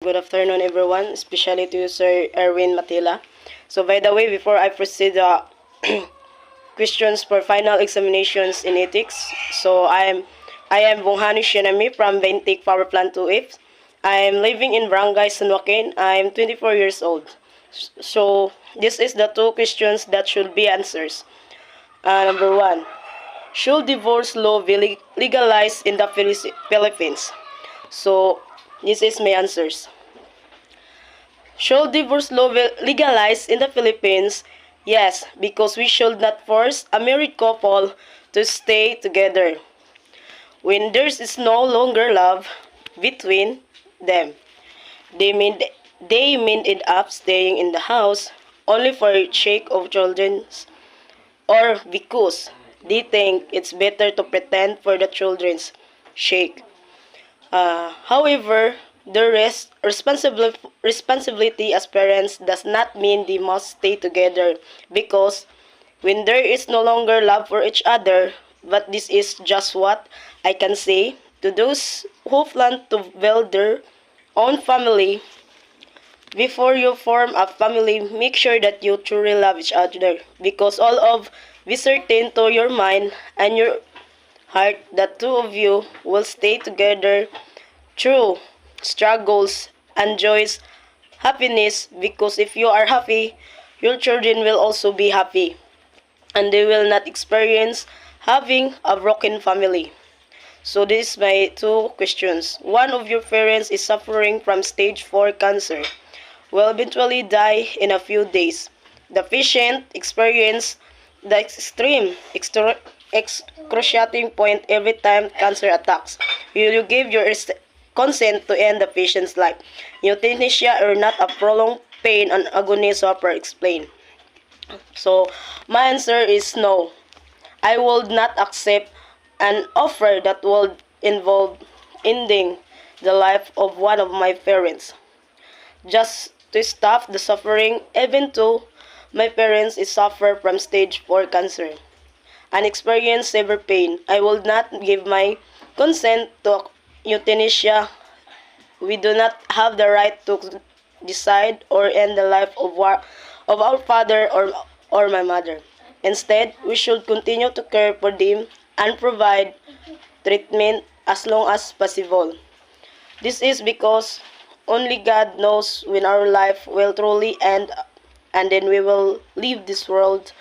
Good afternoon, everyone, especially to Sir Erwin Matila. So, by the way, before I proceed questions for final examinations in ethics, so I am Bonghani Shinami from Bentik Power Plant 2F. I am living in Barangay San Joaquin. I am 24 years old. So, this is the two questions that should be answers. Number one, should divorce law be legalized in the Philippines? So, this is my answers. Should divorce law be legalized in the Philippines? Yes, because we should not force a married couple to stay together when there is no longer love between them. They may end up staying in the house only for the sake of children or because they think it's better to pretend for the children's sake. However, the responsibility as parents does not mean they must stay together because when there is no longer love for each other, but this is just what I can say to those who plan to build their own family. Before you form a family, make sure that you truly love each other because all of be certain to your mind and your heart that two of you will stay together through struggles and joys, happiness, because if you are happy, your children will also be happy and they will not experience having a broken family. So this is my two questions. One of your parents is suffering from stage 4 cancer, will eventually die in a few days. The patient experiences the excruciating point every time cancer attacks. Will you give your consent to end the patient's life? Euthanasia or not a prolonged pain and agony suffer explain. So my answer is no. I would not accept an offer that would involve ending the life of one of my parents just to stop the suffering even though my parents is suffer from stage 4 cancer and experience severe pain. I will not give my consent to euthanasia. We do not have the right to decide or end the life of our father or my mother. Instead, we should continue to care for them and provide treatment as long as possible. This is because only God knows when our life will truly end and then we will leave this world